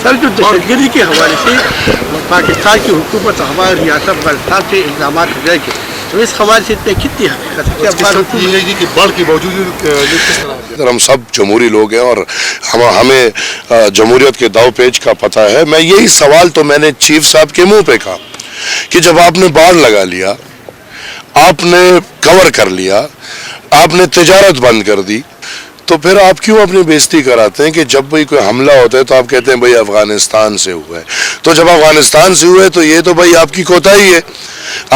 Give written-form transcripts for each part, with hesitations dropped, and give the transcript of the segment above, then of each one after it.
سر جو دہشت گردی کے حوالے سے پاکستان کی حکومت ہماری ریاست افغانستان سے الزامات لگائے گی تو اس حوالے سے اتنے حقیقت ہے کہ بڑھ کی موجود ہم سب جمہوری لوگ ہیں اور ہمیں جمہوریت کے داؤ پیچ کا پتہ ہے. میں یہی سوال تو میں نے چیف صاحب کے منہ پہ کہا کہ جب آپ نے باڑ لگا لیا, آپ نے کور کر لیا, آپ نے تجارت بند کر دی, تو پھر آپ کیوں اپنی بےزتی کراتے ہیں کہ جب بھی کوئی حملہ ہوتا ہے تو آپ کہتے ہیں بھائی افغانستان سے ہوا ہے. تو جب افغانستان سے ہوا ہے تو یہ تو بھائی آپ کی کوتاہی ہے.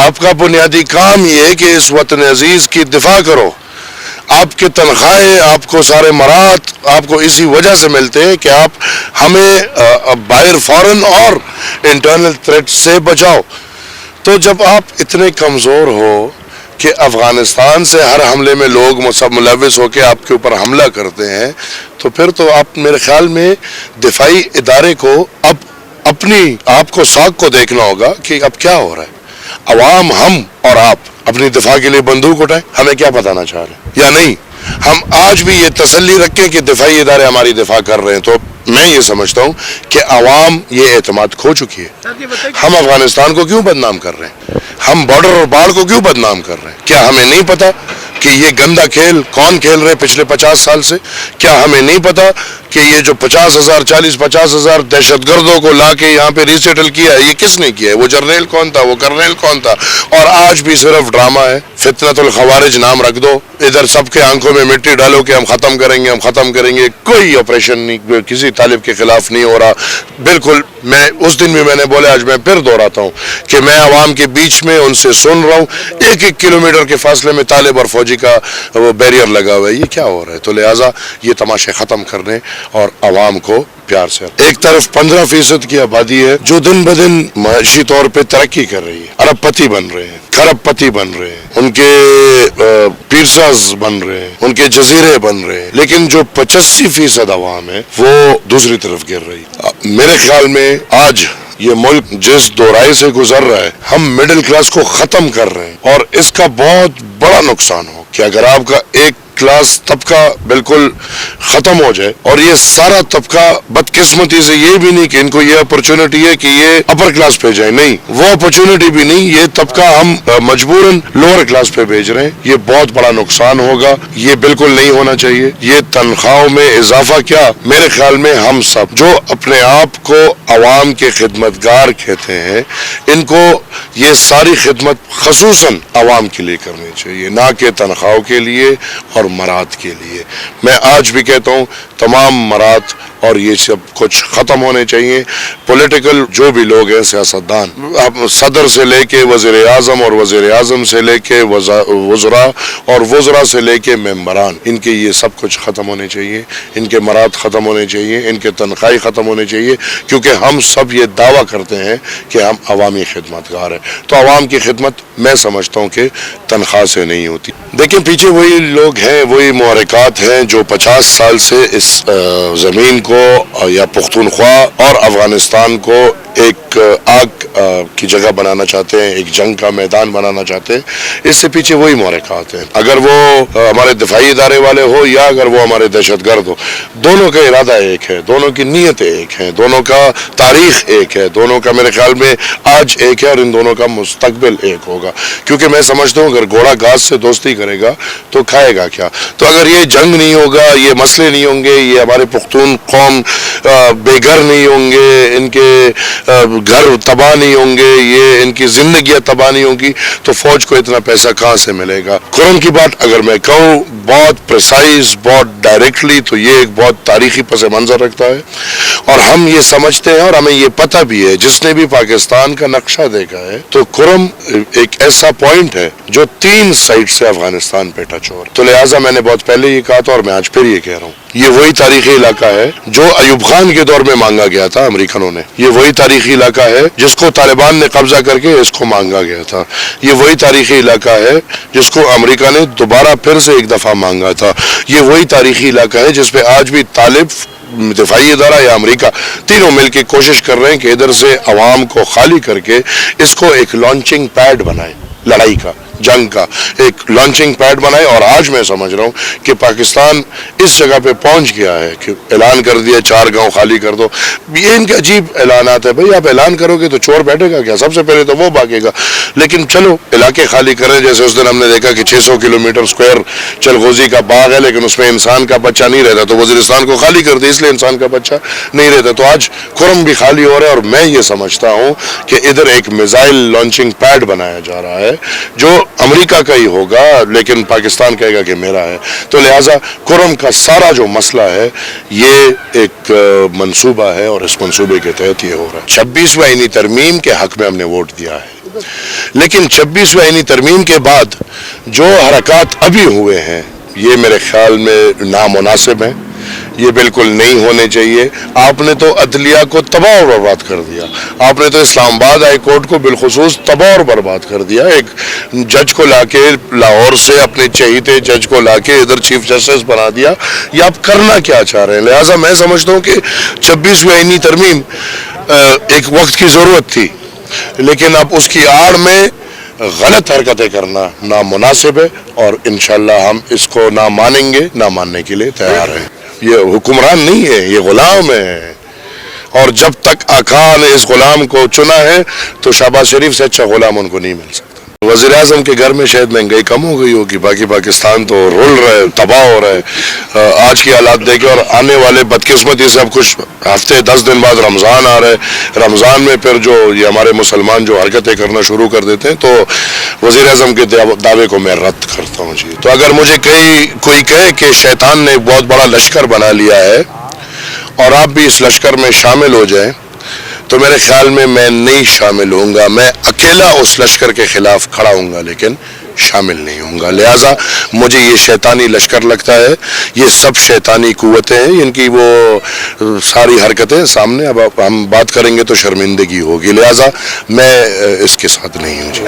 آپ کا بنیادی کام یہ ہے کہ اس وطن عزیز کی دفاع کرو. آپ کے تنخواہیں, آپ کو سارے مراد آپ کو اسی وجہ سے ملتے ہیں کہ آپ ہمیں باہر فارن اور انٹرنل تھریٹ سے بچاؤ. تو جب آپ اتنے کمزور ہو کہ افغانستان سے ہر حملے میں لوگ سب ملوث ہو کے آپ کے اوپر حملہ کرتے ہیں, تو پھر تو آپ میرے خیال میں دفاعی ادارے کو اب اپنی آپ کو ساکھ کو دیکھنا ہوگا کہ اب کیا ہو رہا ہے. عوام, ہم اور آپ اپنی دفاع کے لیے بندوق اٹھائیں, ہمیں کیا بتانا چاہ رہے ہیں یا نہیں. ہم آج بھی یہ تسلی رکھیں کہ دفاعی ادارے ہماری دفاع کر رہے ہیں. تو میں یہ سمجھتا ہوں کہ عوام یہ اعتماد کھو چکی ہے. ہم افغانستان کو کیوں بدنام کر رہے ہیں, ہم بارڈر اور باڑ کو کیوں بدنام کر رہے ہیں؟ کیا ہمیں نہیں پتا کہ یہ گندا کھیل کون کھیل رہے پچھلے 50 سال سے؟ کیا ہمیں نہیں پتا کہ یہ جو 40,000 دہشت گردوں کو لا کے یہاں پہ ریسیٹل کیا ہے, یہ کس نے کیا ہے؟ وہ جرنیل کون تھا, وہ کرنیل کون تھا؟ اور آج بھی صرف ڈرامہ ہے. فتنۃ الخوارج نام رکھ دو, ادھر سب کے آنکھوں میں مٹی ڈالو کہ ہم ختم کریں گے, ہم ختم کریں گے. کوئی آپریشن نہیں کسی طالب کے خلاف نہیں ہو رہا. بالکل, میں اس دن بھی میں نے بولا, آج میں پھر دہراتا ہوں کہ میں عوام کے بیچ میں ان سے سن رہا ہوں. 1 کلومیٹر کے فاصلے میں طالب اور فوجی کا وہ بیریئر لگا ہوا ہے. یہ کیا ہو رہا ہے؟ تو لہٰذا یہ تماشے ختم کرنے اور عوام کو پیار سے. ایک طرف 15% کی آبادی ہے جو دن بدن معاشی طور پہ ترقی کر رہی ہے, ارب پتی بن رہے ہیں, کھرب پتی بن رہے ہیں, ان کے پیرساز بن رہے ہیں, ان کے جزیرے بن رہے ہیں. لیکن جو 85% عوام ہے وہ دوسری طرف گر رہی. میرے خیال میں آج یہ ملک جس دورائے سے گزر رہا ہے, ہم مڈل کلاس کو ختم کر رہے ہیں اور اس کا بہت بڑا نقصان ہو کہ اگر آپ کا ایک کلاس طبقہ بالکل ختم ہو جائے اور یہ سارا طبقہ بدقسمتی سے یہ بھی نہیں کہ ان کو یہ اپرچونٹی ہے کہ یہ اپر کلاس پہ جائیں, نہیں, وہ اپرچونٹی بھی نہیں, یہ طبقہ ہم مجبوراً لوور کلاس پہ بھیج رہے ہیں. یہ بہت بڑا نقصان ہوگا, یہ بالکل نہیں ہونا چاہیے. یہ تنخواہوں میں اضافہ کیا, میرے خیال میں ہم سب جو اپنے آپ کو عوام کے خدمتگار کہتے ہیں, ان کو یہ ساری خدمت خصوصاً عوام کے لیے کرنی چاہیے, نہ کہ تنخواہوں کے لیے اور مراد کے لیے. میں آج بھی کہتا ہوں تمام مراد اور یہ سب کچھ ختم ہونے چاہیے. پولیٹیکل جو بھی لوگ ہیں, سیاستدان, صدر سے لے کے وزیر اعظم اور وزیر اعظم سے لے کے وزراء اور وزراء سے لے کے ممبران, ان کے یہ سب کچھ ختم ہونے چاہیے. ان کے مراد ختم ہونے چاہیے, ان کے تنخواہیں ختم ہونے چاہیے, کیونکہ ہم سب یہ دعویٰ کرتے ہیں کہ ہم عوامی خدمتگار ہیں. تو عوام کی خدمت میں سمجھتا ہوں کہ تنخواہ سے نہیں ہوتی. دیکھیں پیچھے وہی لوگ ہیں, وہی محرکات ہیں جو 50 سال سے اس زمین کو یا پختونخوا اور افغانستان کو ایک آگ کی جگہ بنانا چاہتے ہیں, ایک جنگ کا میدان بنانا چاہتے ہیں. اس سے پیچھے وہی محرکات ہیں. اگر وہ ہمارے دفاعی ادارے والے ہو یا اگر وہ ہمارے دہشت گرد ہو, دونوں کا ارادہ ایک ہے, دونوں کی نیتیں ایک ہیں, دونوں کا تاریخ ایک ہے, دونوں کا میرے خیال میں آج ایک ہے اور ان دونوں کا مستقبل ایک ہوگا. کیونکہ میں سمجھتا ہوں اگر گھوڑا گھاس سے دوستی کرے گا تو کھائے گا کیا. تو اگر یہ جنگ نہیں ہوگا, یہ مسئلے نہیں ہوں گے, یہ ہمارے پختون قوم بے گھر نہیں ہوں گے, ان کے گھر تباہ نہیں ہوں گے, یہ ان کی زندگیاں تباہ نہیں ہوں گی, تو فوج کو اتنا پیسہ کہاں سے ملے گا. خرم کی بات اگر میں کہوں بہت پریسائز, بہت ڈائریکٹلی, تو یہ ایک بہت تاریخی پس منظر رکھتا ہے اور ہم یہ سمجھتے ہیں اور ہمیں یہ پتہ بھی ہے, جس نے بھی پاکستان کا نقشہ دیکھا ہے تو خرم ایک ایسا پوائنٹ ہے جو 3 سائڈ سے افغانستان پہ ٹچ ہو رہا ہے. تو لہٰذا میں نے بہت پہلے یہ کہا تھا اور میں آج پھر یہ کہہ رہا ہوں, یہ وہی تاریخی علاقہ ہے جو ایوب خان کے دور میں مانگا گیا تھا امریکنوں نے. یہ وہی تاریخی علاقہ ہے جس کو طالبان نے قبضہ کر کے اس کو مانگا گیا تھا. یہ وہی تاریخی علاقہ ہے جس کو امریکہ نے دوبارہ پھر سے ایک دفعہ مانگا تھا. یہ وہی تاریخی علاقہ ہے جس پہ آج بھی طالب, دفاعی ادارہ یا امریکہ, تینوں مل کے کوشش کر رہے ہیں کہ ادھر سے عوام کو خالی کر کے اس کو ایک لانچنگ پیڈ بنائیں لڑائی کا. جنگ کا ایک لانچنگ پیڈ بنائے. اور آج میں سمجھ رہا ہوں کہ پاکستان اس جگہ پہ پہنچ گیا ہے کہ اعلان کر دیا 4 گاؤں خالی کر دو. یہ ان کے عجیب اعلانات ہے. بھئی آپ اعلان کرو گے تو چور بیٹھے گا کیا؟ سب سے پہلے تو وہ بھاگے گا. لیکن چلو علاقے خالی کریں. جیسے اس دن ہم نے دیکھا کہ 600 کلومیٹر اسکوائر چلغوزی کا باغ ہے لیکن اس میں انسان کا بچہ نہیں رہتا, تو وزیرستان کو خالی کر دیا اس لیے انسان کا بچہ نہیں رہتا. تو آج کرم بھی خالی ہو رہا ہے. اور میں یہ سمجھتا ہوں کہ ادھر ایک میزائل لانچنگ پیڈ بنایا جا رہا ہے جو امریکہ کا ہی ہوگا لیکن پاکستان کہے گا کہ میرا ہے. تو لہٰذا کرم کا سارا جو مسئلہ ہے یہ ایک منصوبہ ہے اور اس منصوبے کے تحت یہ ہو رہا ہے. 26ویں آئینی ترمیم کے حق میں ہم نے ووٹ دیا ہے, لیکن 26ویں آئینی ترمیم کے بعد جو حرکات ابھی ہوئے ہیں یہ میرے خیال میں نامناسب ہیں. یہ بالکل نہیں ہونے چاہیے. آپ نے تو عدلیہ کو تباہ و برباد کر دیا. آپ نے تو اسلام آباد ہائی کورٹ کو بالخصوص تباہ و برباد کر دیا. ایک جج کو لا کے لاہور سے اپنے چہیتے جج کو لا کے ادھر چیف جسٹس بنا دیا. یہ آپ کرنا کیا چاہ رہے ہیں؟ لہٰذا میں سمجھتا ہوں کہ 26ویں آئینی ترمیم ایک وقت کی ضرورت تھی, لیکن اب اس کی آڑ میں غلط حرکتیں کرنا نامناسب ہے اور انشاءاللہ ہم اس کو نہ مانیں گے, نہ ماننے کے لیے تیار ہیں. یہ حکمران نہیں ہے, یہ غلام ہے. اور جب تک آقا نے اس غلام کو چنا ہے تو شہباز شریف سے اچھا غلام ان کو نہیں مل سکتا. وزیر اعظم کے گھر میں شاید مہنگائی کم ہو گئی ہوگی, باقی پاکستان تو رول رہا ہے, تباہ ہو رہا ہے. آج کی حالات دیکھیں اور آنے والے بدقسمتی سے اب کچھ ہفتے 10 دن بعد رمضان آ رہا ہے. رمضان میں پھر جو یہ ہمارے مسلمان جو حرکتیں کرنا شروع کر دیتے ہیں تو وزیر اعظم کے دعوے کو میں رد کرتا ہوں. جی تو اگر مجھے کوئی کہے کہ شیطان نے ایک بہت بڑا لشکر بنا لیا ہے اور آپ بھی اس لشکر میں شامل ہو جائیں تو میرے خیال میں نہیں شامل ہوں گا. میں اکیلا اس لشکر کے خلاف کھڑا ہوں گا لیکن شامل نہیں ہوں گا. لہٰذا مجھے یہ شیطانی لشکر لگتا ہے. یہ سب شیطانی قوتیں ہیں, ان کی وہ ساری حرکتیں سامنے اب ہم بات کریں گے تو شرمندگی ہوگی. لہٰذا میں اس کے ساتھ نہیں ہوں.